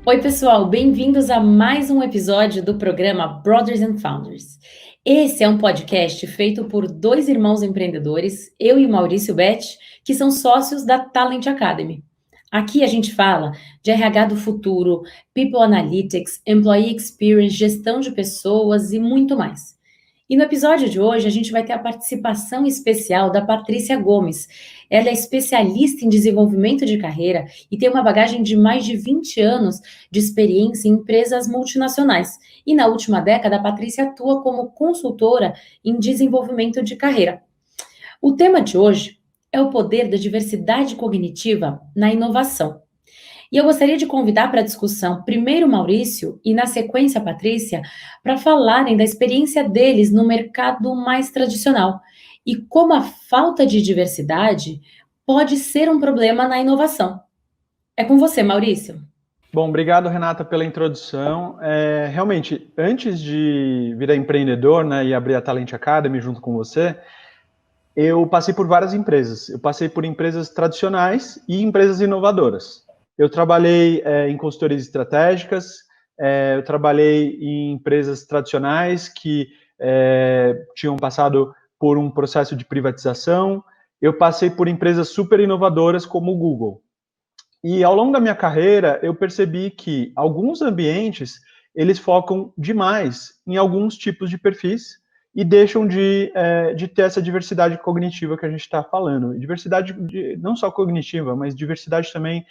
Oi, pessoal, bem-vindos a mais um episódio do programa Brothers and Founders. Esse é um podcast feito por dois irmãos empreendedores, eu e o Maurício Betti, que são sócios da Talent Academy. Aqui a gente fala de RH do futuro, People Analytics, Employee Experience, gestão de pessoas e muito mais. E no episódio de hoje a gente vai ter a participação especial da Patrícia Gomes. Ela é especialista em desenvolvimento de carreira e tem uma bagagem de mais de 20 anos de experiência em empresas multinacionais. E na última década, a Patrícia atua como consultora em desenvolvimento de carreira. O tema de hoje é o poder da diversidade cognitiva na inovação. E eu gostaria de convidar para a discussão primeiro o Maurício e, na sequência, a Patrícia, para falarem da experiência deles no mercado mais tradicional e como a falta de diversidade pode ser um problema na inovação. É com você, Maurício. Bom, obrigado, Renata, pela introdução. Realmente, antes de virar empreendedor, né, e abrir a Talent Academy junto com você, eu passei por várias empresas. Eu passei por empresas tradicionais e empresas inovadoras. Eu trabalhei em consultorias estratégicas, eu trabalhei em empresas tradicionais que tinham passado por um processo de privatização. Eu passei por empresas super inovadoras como o Google. E ao longo da minha carreira, eu percebi que alguns ambientes, eles focam demais em alguns tipos de perfis e deixam de ter essa diversidade cognitiva que a gente está falando. Diversidade não só cognitiva, mas diversidade também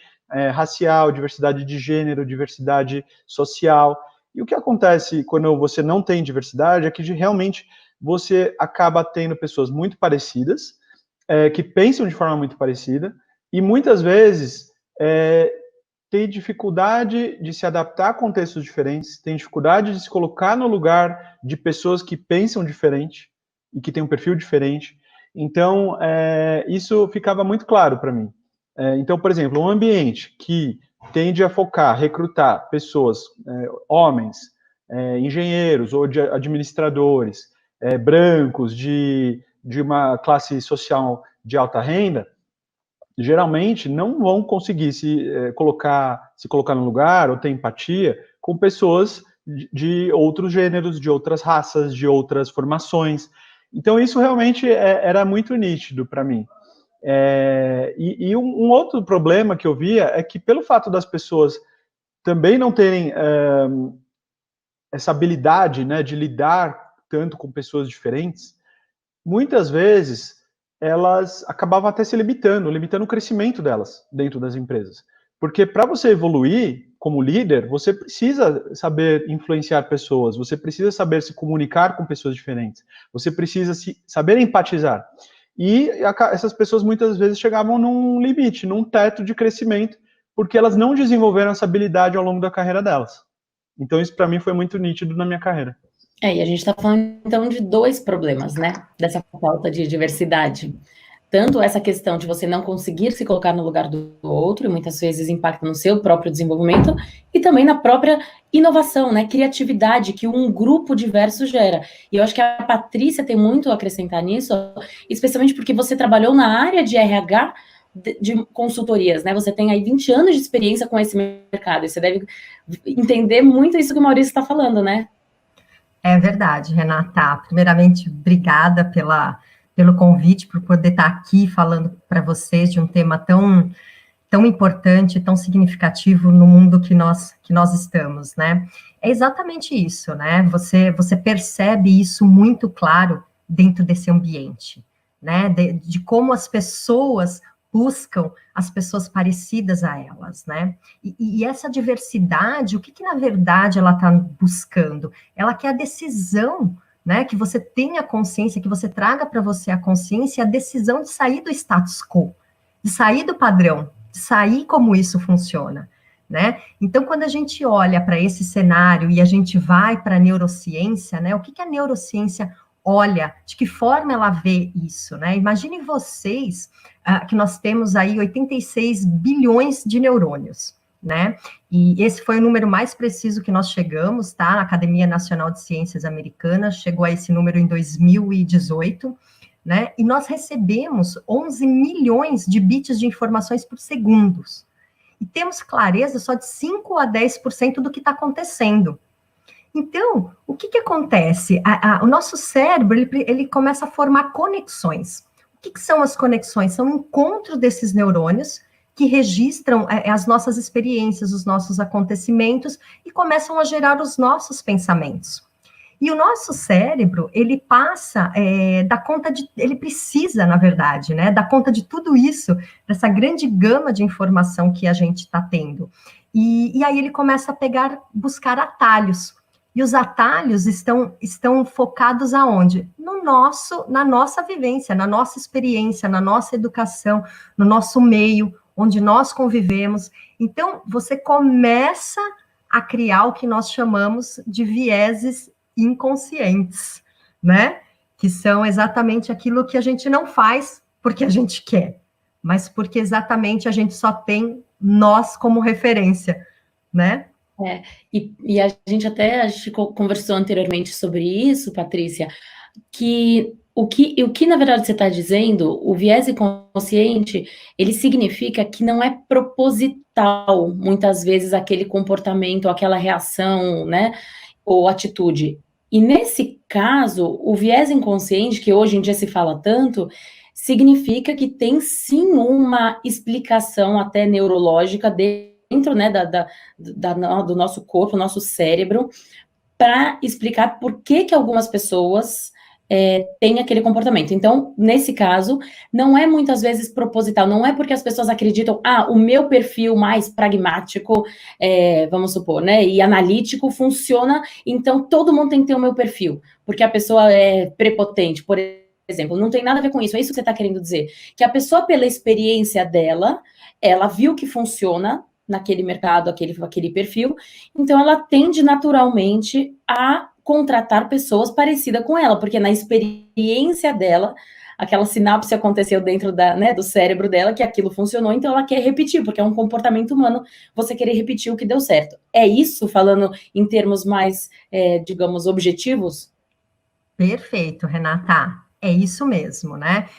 racial, diversidade de gênero, diversidade social. E o que acontece quando você não tem diversidade é que realmente você acaba tendo pessoas muito parecidas, que pensam de forma muito parecida, e muitas vezes tem dificuldade de se adaptar a contextos diferentes, tem dificuldade de se colocar no lugar de pessoas que pensam diferente e que têm um perfil diferente. Então, isso ficava muito claro para mim. Então, por exemplo, um ambiente que tende a focar, recrutar pessoas, homens, engenheiros ou de administradores, brancos, de uma classe social de alta renda, geralmente não vão conseguir se colocar no lugar ou ter empatia com pessoas de outros gêneros, de outras raças, de outras formações. Então, isso realmente era muito nítido para mim. E um outro problema que eu via é que, pelo fato das pessoas também não terem essa habilidade, né, de lidar tanto com pessoas diferentes, muitas vezes elas acabavam até se limitando o crescimento delas dentro das empresas. Porque para você evoluir como líder, você precisa saber influenciar pessoas, você precisa saber se comunicar com pessoas diferentes, você precisa saber empatizar. E essas pessoas muitas vezes chegavam num limite, num teto de crescimento, porque elas não desenvolveram essa habilidade ao longo da carreira delas. Então isso para mim foi muito nítido na minha carreira. E a gente está falando então de dois problemas, né? Dessa falta de diversidade. Tanto essa questão de você não conseguir se colocar no lugar do outro, e muitas vezes impacta no seu próprio desenvolvimento, e também na própria inovação, né? Criatividade que um grupo diverso gera. E eu acho que a Patrícia tem muito a acrescentar nisso, especialmente porque você trabalhou na área de RH de consultorias, né? Você tem aí 20 anos de experiência com esse mercado, e você deve entender muito isso que o Maurício está falando, né? É verdade, Renata. Primeiramente, obrigada pelo convite, por poder estar aqui falando para vocês de um tema tão importante, tão significativo no mundo que nós estamos, né? É exatamente isso, né? Você percebe isso muito claro dentro desse ambiente, né? De como as pessoas buscam as pessoas parecidas a elas, né? E essa diversidade, o que na verdade ela está buscando? Ela quer a decisão, né? Que você tenha consciência, que você traga para você a consciência, a decisão de sair do status quo, de sair do padrão, de sair como isso funciona, né? Então, quando a gente olha para esse cenário e a gente vai para a neurociência, né? O que a neurociência olha, de que forma ela vê isso, né? Imaginem vocês que nós temos aí 86 bilhões de neurônios, né? E esse foi o número mais preciso que nós chegamos, tá? A Academia Nacional de Ciências Americana chegou a esse número em 2018, né? E nós recebemos 11 milhões de bits de informações por segundo. e temos clareza só de 5 a 10% do que está acontecendo. Então, o que acontece? O nosso cérebro, ele começa a formar conexões. O que são as conexões? São o encontro desses neurônios que registram as nossas experiências, os nossos acontecimentos e começam a gerar os nossos pensamentos. E o nosso cérebro, ele passa, ele precisa, na verdade, né, dar conta de tudo isso, dessa grande gama de informação que a gente está tendo. E aí ele começa a buscar atalhos. E os atalhos estão focados aonde? Na nossa vivência, na nossa experiência, na nossa educação, no nosso meio, onde nós convivemos. Então, você começa a criar o que nós chamamos de vieses inconscientes, né? Que são exatamente aquilo que a gente não faz porque a gente quer, mas porque exatamente a gente só tem nós como referência, né? E a gente conversou anteriormente sobre isso, Patrícia, que o que na verdade você está dizendo, o viés inconsciente, ele significa que não é proposital, muitas vezes, aquele comportamento, aquela reação, né, ou atitude. E nesse caso, o viés inconsciente, que hoje em dia se fala tanto, significa que tem sim uma explicação até neurológica dentro, né, do nosso corpo, nosso cérebro, para explicar por que algumas pessoas têm aquele comportamento. Então, nesse caso, não é muitas vezes proposital, não é porque as pessoas acreditam, o meu perfil mais pragmático, vamos supor, né, e analítico funciona, então todo mundo tem que ter o meu perfil, porque a pessoa é prepotente, por exemplo, não tem nada a ver com isso, é isso que você está querendo dizer, que a pessoa, pela experiência dela, ela viu que funciona naquele mercado, aquele perfil, então ela tende naturalmente a contratar pessoas parecidas com ela, porque na experiência dela, aquela sinapse aconteceu dentro do cérebro dela, que aquilo funcionou, então ela quer repetir, porque é um comportamento humano você querer repetir o que deu certo. É isso, falando em termos mais, digamos, objetivos? Perfeito, Renata. É isso mesmo, né?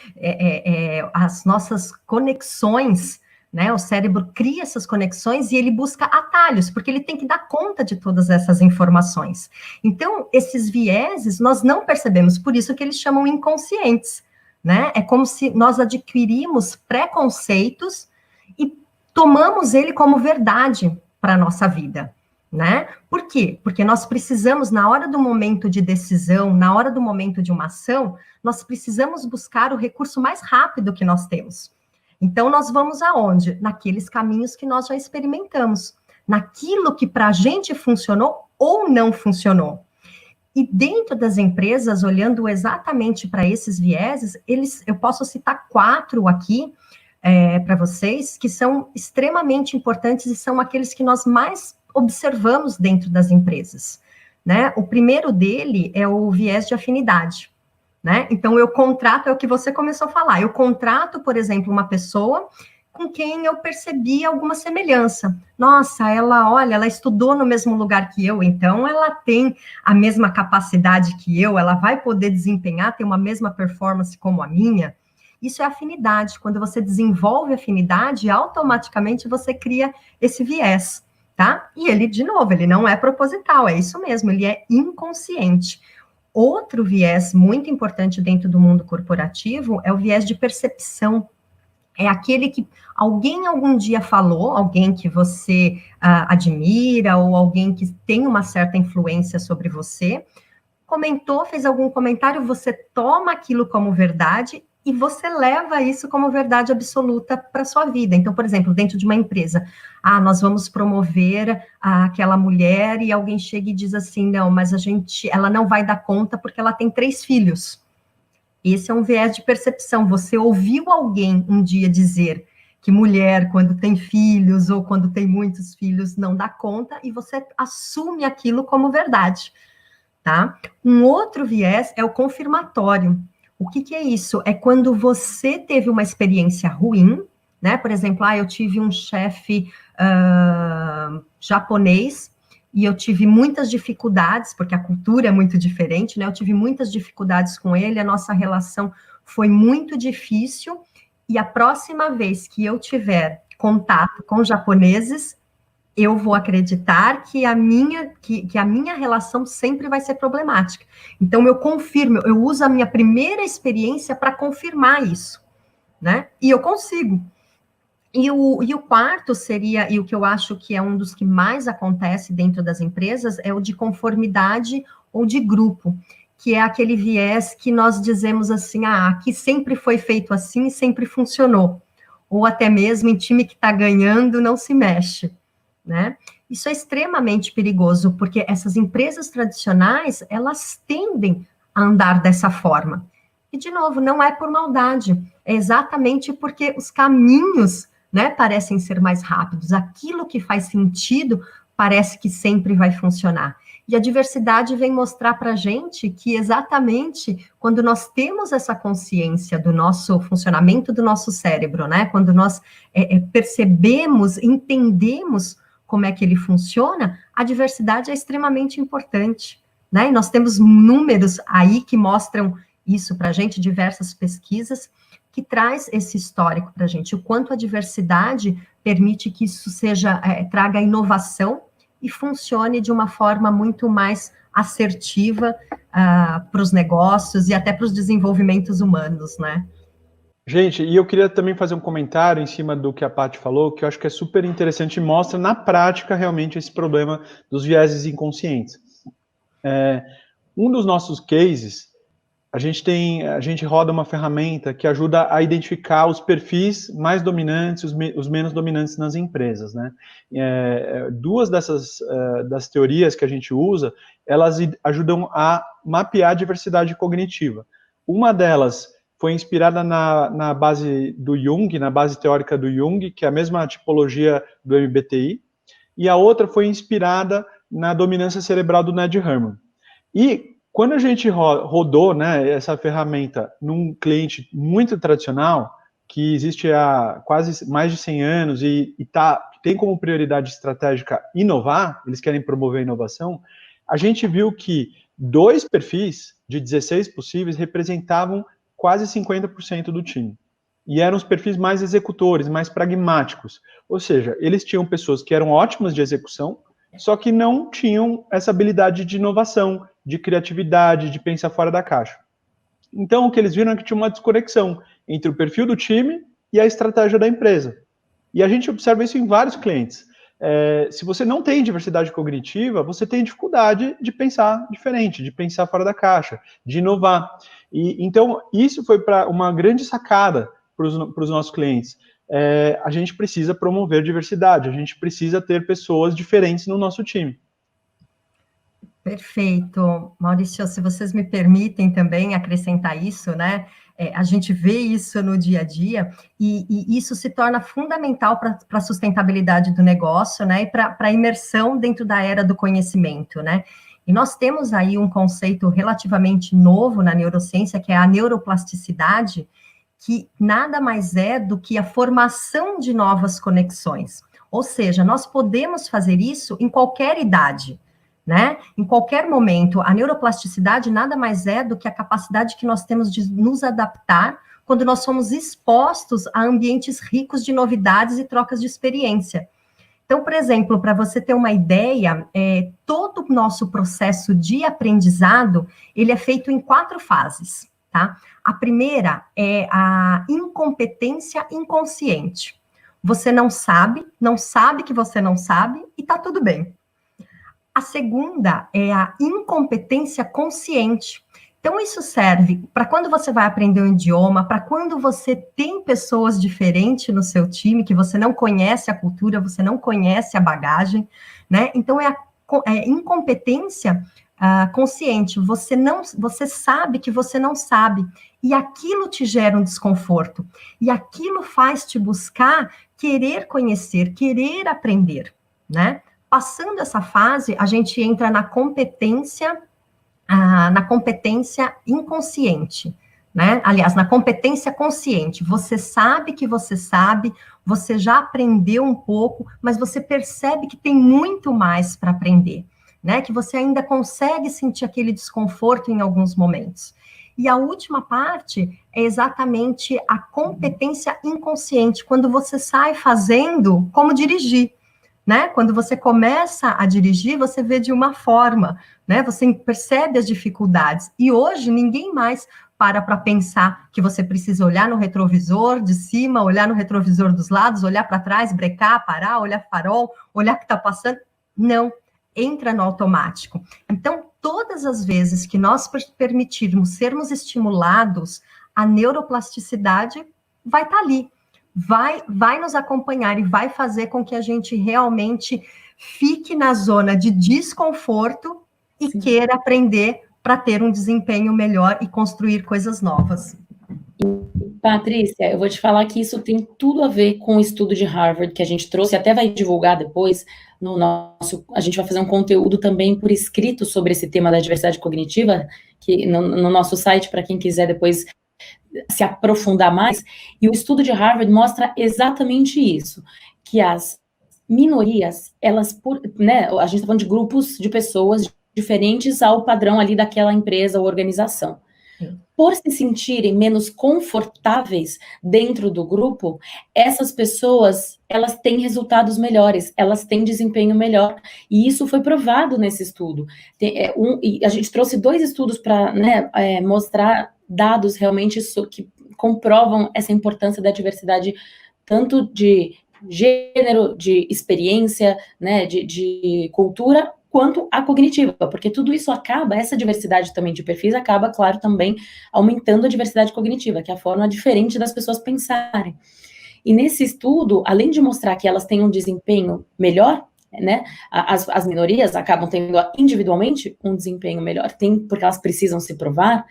As nossas conexões, né? O cérebro cria essas conexões e ele busca atalhos, porque ele tem que dar conta de todas essas informações. Então, esses vieses nós não percebemos, por isso que eles chamam inconscientes, né? É como se nós adquirimos preconceitos e tomamos ele como verdade para a nossa vida, né? Por quê? Porque nós precisamos, na hora do momento de decisão, na hora do momento de uma ação, nós precisamos buscar o recurso mais rápido que nós temos. Então, nós vamos aonde? Naqueles caminhos que nós já experimentamos, naquilo que para a gente funcionou ou não funcionou. E dentro das empresas, olhando exatamente para esses vieses, eu posso citar 4 aqui para vocês, que são extremamente importantes e são aqueles que nós mais observamos dentro das empresas, né? O primeiro dele é o viés de afinidade, né? Então, eu contrato, é o que você começou a falar, eu contrato, por exemplo, uma pessoa com quem eu percebi alguma semelhança. Nossa, ela estudou no mesmo lugar que eu, então ela tem a mesma capacidade que eu, ela vai poder desempenhar, ter uma mesma performance como a minha. Isso é afinidade. Quando você desenvolve afinidade, automaticamente você cria esse viés, tá? E ele, de novo, ele não é proposital, é isso mesmo, ele é inconsciente. Outro viés muito importante dentro do mundo corporativo é o viés de percepção. É aquele que alguém algum dia falou, alguém que você admira, ou alguém que tem uma certa influência sobre você, comentou, fez algum comentário, você toma aquilo como verdade e você leva isso como verdade absoluta para a sua vida. Então, por exemplo, dentro de uma empresa, nós vamos promover aquela mulher e alguém chega e diz assim, não, mas ela não vai dar conta porque ela tem 3 filhos. Esse é um viés de percepção. Você ouviu alguém um dia dizer que mulher, quando tem filhos ou quando tem muitos filhos, não dá conta e você assume aquilo como verdade, tá? Um outro viés é o confirmatório. O que é isso? É quando você teve uma experiência ruim, né? Por exemplo, eu tive um chefe japonês e eu tive muitas dificuldades, porque a cultura é muito diferente, né? Eu tive muitas dificuldades com ele, a nossa relação foi muito difícil, e a próxima vez que eu tiver contato com japoneses, eu vou acreditar que a minha relação sempre vai ser problemática. Então, eu confirmo, eu uso a minha primeira experiência para confirmar isso, né? E eu consigo. E o quarto seria, e o que eu acho que é um dos que mais acontece dentro das empresas, é o de conformidade ou de grupo, que é aquele viés que nós dizemos assim, aqui sempre foi feito assim, sempre funcionou. Ou até mesmo em time que está ganhando, não se mexe, né? Isso é extremamente perigoso, porque essas empresas tradicionais, elas tendem a andar dessa forma. E, de novo, não é por maldade, é exatamente porque os caminhos, né, parecem ser mais rápidos, aquilo que faz sentido parece que sempre vai funcionar. E a diversidade vem mostrar para a gente que exatamente quando nós temos essa consciência do nosso funcionamento do nosso cérebro, né, quando nós percebemos, entendemos como é que ele funciona, a diversidade é extremamente importante, né? E nós temos números aí que mostram isso para a gente, diversas pesquisas, que traz esse histórico para a gente, o quanto a diversidade permite que isso traga inovação e funcione de uma forma muito mais assertiva para os negócios e até para os desenvolvimentos humanos, né? Gente, e eu queria também fazer um comentário em cima do que a Paty falou, que eu acho que é super interessante e mostra na prática realmente esse problema dos vieses inconscientes. Um dos nossos cases, a gente roda uma ferramenta que ajuda a identificar os perfis mais dominantes, os menos dominantes nas empresas, né? Duas das teorias que a gente usa, elas ajudam a mapear a diversidade cognitiva. Uma delas foi inspirada na base do Jung, na base teórica do Jung, que é a mesma tipologia do MBTI, e a outra foi inspirada na dominância cerebral do Ned Herman. E quando a gente rodou, né, essa ferramenta num cliente muito tradicional, que existe há quase mais de 100 anos e tem como prioridade estratégica inovar, eles querem promover a inovação, a gente viu que 2 perfis de 16 possíveis representavam quase 50% do time. E eram os perfis mais executores, mais pragmáticos. Ou seja, eles tinham pessoas que eram ótimas de execução, só que não tinham essa habilidade de inovação, de criatividade, de pensar fora da caixa. Então, o que eles viram é que tinha uma desconexão entre o perfil do time e a estratégia da empresa. E a gente observa isso em vários clientes. Se você não tem diversidade cognitiva, você tem dificuldade de pensar diferente, de pensar fora da caixa, de inovar. Então, isso foi para uma grande sacada para os nossos clientes. A gente precisa promover diversidade, a gente precisa ter pessoas diferentes no nosso time. Perfeito. Maurício, se vocês me permitem também acrescentar isso, né? A gente vê isso no dia a dia e isso se torna fundamental para a sustentabilidade do negócio, né? E para a imersão dentro da era do conhecimento, né? E nós temos aí um conceito relativamente novo na neurociência, que é a neuroplasticidade, que nada mais é do que a formação de novas conexões. Ou seja, nós podemos fazer isso em qualquer idade, né? Em qualquer momento. A neuroplasticidade nada mais é do que a capacidade que nós temos de nos adaptar quando nós somos expostos a ambientes ricos de novidades e trocas de experiência. Então, por exemplo, para você ter uma ideia, todo o nosso processo de aprendizado, ele é feito em 4 fases, tá? A primeira é a incompetência inconsciente. Você não sabe que você não sabe, e tá tudo bem. A segunda é a incompetência consciente. Então, isso serve para quando você vai aprender um idioma, para quando você tem pessoas diferentes no seu time, que você não conhece a cultura, você não conhece a bagagem, né? Então, é incompetência consciente. Você sabe que você não sabe, e aquilo te gera um desconforto, e aquilo faz te buscar querer conhecer, querer aprender, né? Passando essa fase, a gente entra na competência inconsciente, né? Aliás, na competência consciente. Você sabe que você sabe, você já aprendeu um pouco, mas você percebe que tem muito mais para aprender, né? Que você ainda consegue sentir aquele desconforto em alguns momentos. E a última parte é exatamente a competência inconsciente, quando você sai fazendo como dirigir. Né? Quando você começa a dirigir, você vê de uma forma, né? Você percebe as dificuldades. E hoje ninguém mais para pensar que você precisa olhar no retrovisor de cima, olhar no retrovisor dos lados, olhar para trás, brecar, parar, olhar farol, olhar o que está passando. Não, entra no automático. Então, todas as vezes que nós permitirmos sermos estimulados, a neuroplasticidade vai estar ali. Vai nos acompanhar e vai fazer com que a gente realmente fique na zona de desconforto e Sim. queira aprender para ter um desempenho melhor e construir coisas novas. Patrícia, eu vou te falar que isso tem tudo a ver com o estudo de Harvard que a gente trouxe, até vai divulgar depois no nosso, a gente vai fazer um conteúdo também por escrito sobre esse tema da diversidade cognitiva, que no nosso site, para quem quiser depois se aprofundar mais, e o estudo de Harvard mostra exatamente isso, que as minorias, elas, né, a gente está falando de grupos de pessoas diferentes ao padrão ali daquela empresa ou organização. Por se sentirem menos confortáveis dentro do grupo, essas pessoas, elas têm resultados melhores, elas têm desempenho melhor, e isso foi provado nesse estudo. E a gente trouxe 2 estudos para, né, mostrar dados realmente que comprovam essa importância da diversidade, tanto de gênero, de experiência, né, de cultura, quanto a cognitiva, porque tudo isso acaba, essa diversidade também de perfis acaba, claro, também aumentando a diversidade cognitiva, que é a forma diferente das pessoas pensarem. E nesse estudo, além de mostrar que elas têm um desempenho melhor, né, as minorias acabam tendo individualmente um desempenho melhor, porque elas precisam se provar,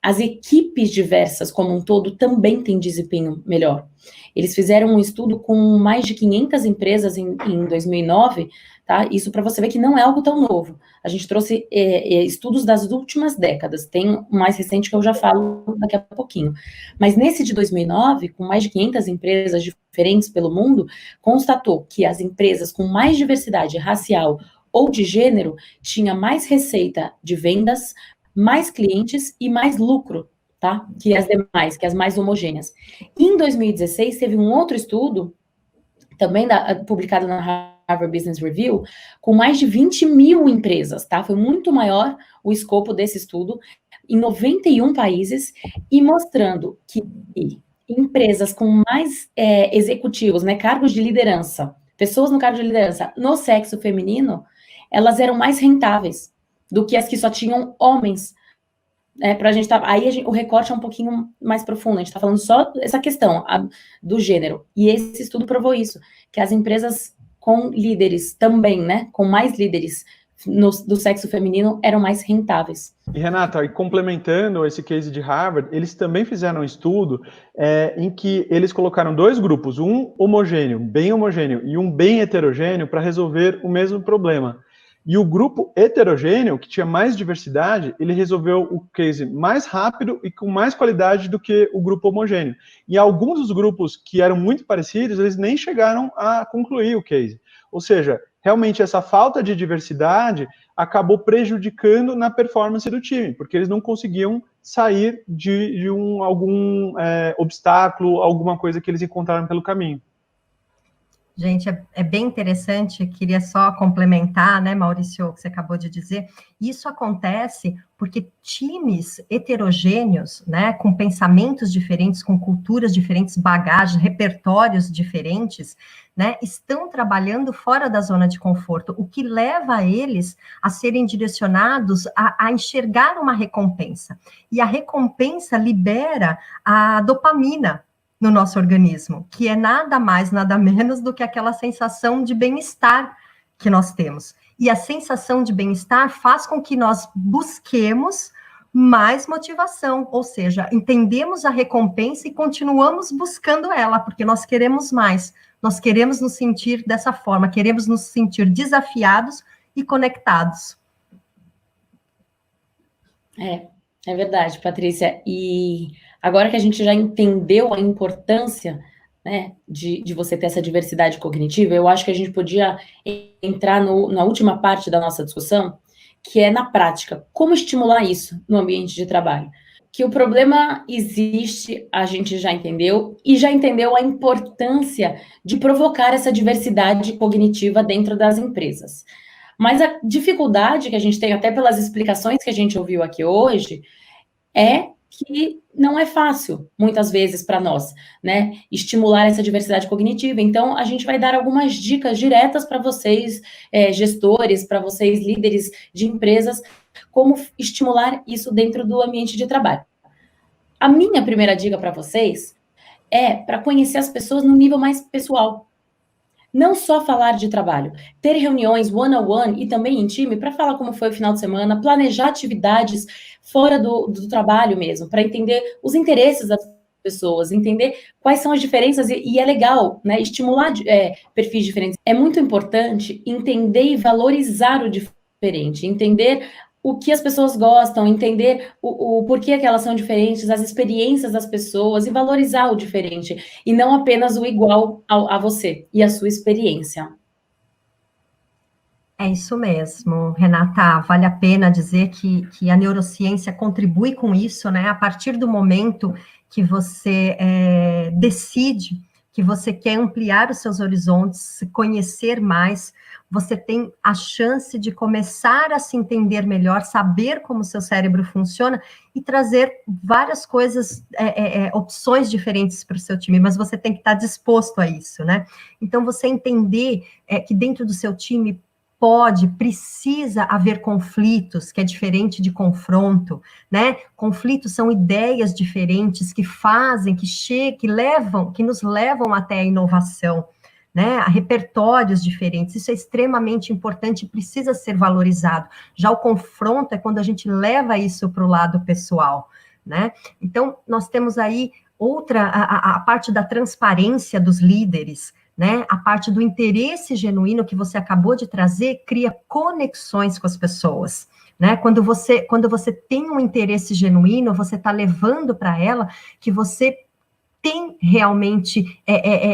as equipes diversas como um todo também têm desempenho melhor. Eles fizeram um estudo com mais de 500 empresas em 2009, tá? Isso para você ver que não é algo tão novo. A gente trouxe estudos das últimas décadas, tem um mais recente que eu já falo daqui a pouquinho. Mas nesse de 2009, com mais de 500 empresas diferentes pelo mundo, constatou que as empresas com mais diversidade racial ou de gênero tinham mais receita de vendas, mais clientes e mais lucro, tá? Que as demais, que as mais homogêneas. Em 2016, teve um outro estudo, também publicado na Harvard Business Review, com mais de 20 mil empresas, tá? Foi muito maior o escopo desse estudo, em 91 países, e mostrando que empresas com mais executivos, né, cargos de liderança, pessoas no cargo de liderança no sexo feminino, elas eram mais rentáveis do que as que só tinham homens. Pra gente o recorte é um pouquinho mais profundo, a gente está falando só essa questão do gênero, e esse estudo provou isso, que as empresas com líderes também, né, com mais líderes do sexo feminino, eram mais rentáveis. E Renata, complementando esse case de Harvard, eles também fizeram um estudo em que eles colocaram 2 grupos, um homogêneo, bem homogêneo, e um bem heterogêneo, para resolver o mesmo problema. E o grupo heterogêneo, que tinha mais diversidade, ele resolveu o case mais rápido e com mais qualidade do que o grupo homogêneo. E alguns dos grupos que eram muito parecidos, eles nem chegaram a concluir o case. Ou seja, realmente essa falta de diversidade acabou prejudicando na performance do time, porque eles não conseguiam sair de algum obstáculo, alguma coisa que eles encontraram pelo caminho. Gente, é bem interessante, queria só complementar, né, Maurício, o que você acabou de dizer. Isso acontece porque times heterogêneos, né, com pensamentos diferentes, com culturas diferentes, bagagens, repertórios diferentes, né, estão trabalhando fora da zona de conforto, o que leva eles a serem direcionados a enxergar uma recompensa. E a recompensa libera a dopamina no nosso organismo, que é nada mais, nada menos do que aquela sensação de bem-estar que nós temos. E a sensação de bem-estar faz com que nós busquemos mais motivação, ou seja, entendemos a recompensa e continuamos buscando ela, porque nós queremos mais, nós queremos nos sentir dessa forma, queremos nos sentir desafiados e conectados. É verdade, Patrícia, e agora que a gente já entendeu a importância, né, de você ter essa diversidade cognitiva, eu acho que a gente podia entrar na última parte da nossa discussão, que é na prática. Como estimular isso no ambiente de trabalho? Que o problema existe, a gente já entendeu, e já entendeu a importância de provocar essa diversidade cognitiva dentro das empresas. Mas a dificuldade que a gente tem, até pelas explicações que a gente ouviu aqui hoje, é que não é fácil, muitas vezes, para nós, né, estimular essa diversidade cognitiva. Então, a gente vai dar algumas dicas diretas para vocês, gestores, para vocês, líderes de empresas, como estimular isso dentro do ambiente de trabalho. A minha primeira dica para vocês é para conhecer as pessoas no nível mais pessoal. Não só falar de trabalho, ter reuniões one-on-one e também em time para falar como foi o final de semana, planejar atividades fora do trabalho mesmo, para entender os interesses das pessoas, entender quais são as diferenças e é legal, né, estimular perfis diferentes. É muito importante entender e valorizar o diferente, entender o que as pessoas gostam, entender o porquê que elas são diferentes, as experiências das pessoas e valorizar o diferente, e não apenas o igual a você e a sua experiência. É isso mesmo, Renata, vale a pena dizer que a neurociência contribui com isso, né? A partir do momento que você decide que você quer ampliar os seus horizontes, se conhecer mais, você tem a chance de começar a se entender melhor, saber como o seu cérebro funciona e trazer várias coisas, opções diferentes para o seu time, mas você tem que estar disposto a isso, né? Então, você entender que dentro do seu time precisa haver conflitos, que é diferente de confronto, né? Conflitos são ideias diferentes que fazem, que nos levam até a inovação, né? A repertórios diferentes. Isso é extremamente importante e precisa ser valorizado. Já o confronto é quando a gente leva isso para o lado pessoal, né? Então, nós temos aí a parte da transparência dos líderes, né? A parte do interesse genuíno que você acabou de trazer cria conexões com as pessoas, né? Quando você tem um interesse genuíno, você está levando para ela que você tem realmente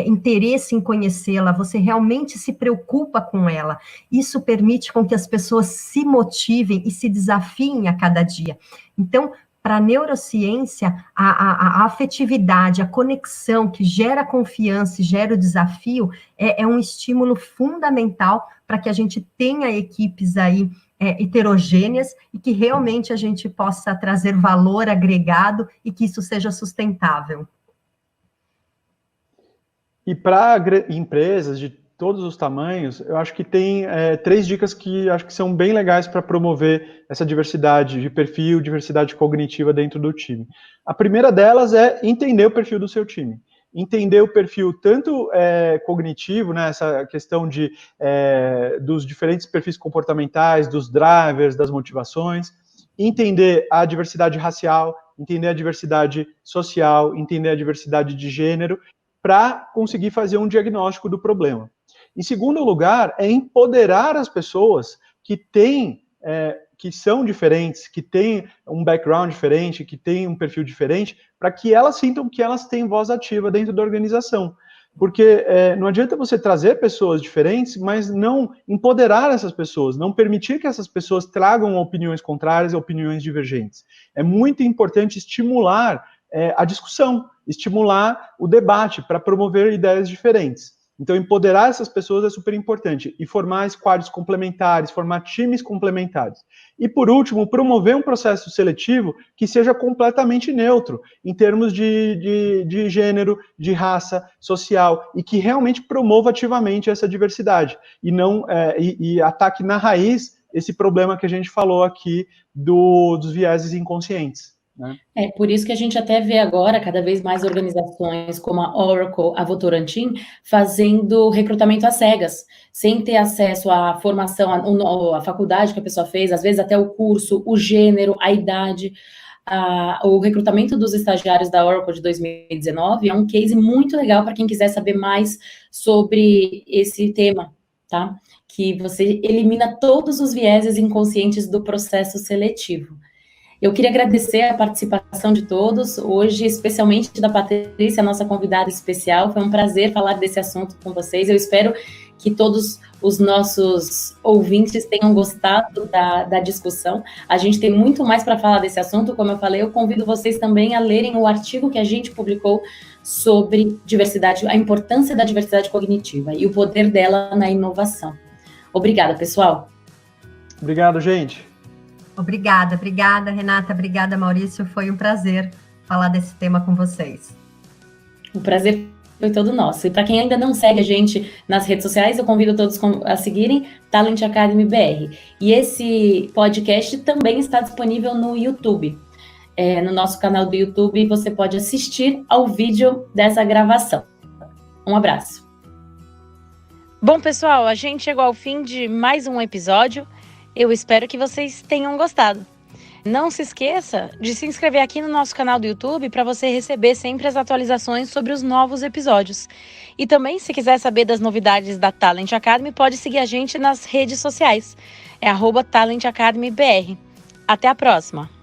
interesse em conhecê-la, você realmente se preocupa com ela. Isso permite com que as pessoas se motivem e se desafiem a cada dia. Então, para a neurociência, a afetividade, a conexão que gera confiança e gera o desafio é um estímulo fundamental para que a gente tenha equipes aí heterogêneas e que realmente a gente possa trazer valor agregado e que isso seja sustentável. E para empresas de todos os tamanhos, eu acho que tem 3 dicas que acho que são bem legais para promover essa diversidade de perfil, diversidade cognitiva dentro do time. A primeira delas é entender o perfil do seu time. Entender o perfil tanto cognitivo, né, essa questão dos diferentes perfis comportamentais, dos drivers, das motivações, entender a diversidade racial, entender a diversidade social, entender a diversidade de gênero, para conseguir fazer um diagnóstico do problema. Em segundo lugar, é empoderar as pessoas que são diferentes, que têm um background diferente, que têm um perfil diferente, para que elas sintam que elas têm voz ativa dentro da organização. Porque não adianta você trazer pessoas diferentes, mas não empoderar essas pessoas, não permitir que essas pessoas tragam opiniões contrárias, opiniões divergentes. É muito importante estimular a discussão, estimular o debate para promover ideias diferentes. Então, empoderar essas pessoas é super importante. E formar squads complementares, formar times complementares. E, por último, promover um processo seletivo que seja completamente neutro, em termos de gênero, de raça, social, e que realmente promova ativamente essa diversidade. E não ataque na raiz esse problema que a gente falou aqui dos vieses inconscientes. É por isso que a gente até vê agora cada vez mais organizações como a Oracle, a Votorantim, fazendo recrutamento às cegas, sem ter acesso à formação, à faculdade que a pessoa fez, às vezes até o curso, o gênero, a idade. O recrutamento dos estagiários da Oracle de 2019 é um case muito legal para quem quiser saber mais sobre esse tema, tá? Que você elimina todos os vieses inconscientes do processo seletivo. Eu queria agradecer a participação de todos, hoje, especialmente da Patrícia, nossa convidada especial. Foi um prazer falar desse assunto com vocês. Eu espero que todos os nossos ouvintes tenham gostado da discussão. A gente tem muito mais para falar desse assunto, como eu falei, eu convido vocês também a lerem o artigo que a gente publicou sobre diversidade, a importância da diversidade cognitiva e o poder dela na inovação. Obrigada, pessoal. Obrigado, gente. Obrigada, Renata, obrigada, Maurício, foi um prazer falar desse tema com vocês. O prazer foi todo nosso. E para quem ainda não segue a gente nas redes sociais, eu convido todos a seguirem Talent Academy BR. E esse podcast também está disponível no YouTube. No nosso canal do YouTube, você pode assistir ao vídeo dessa gravação. Um abraço. Bom, pessoal, a gente chegou ao fim de mais um episódio. Eu espero que vocês tenham gostado. Não se esqueça de se inscrever aqui no nosso canal do YouTube para você receber sempre as atualizações sobre os novos episódios. E também, se quiser saber das novidades da Talent Academy, pode seguir a gente nas redes sociais. É @TalentAcademyBR. Até a próxima!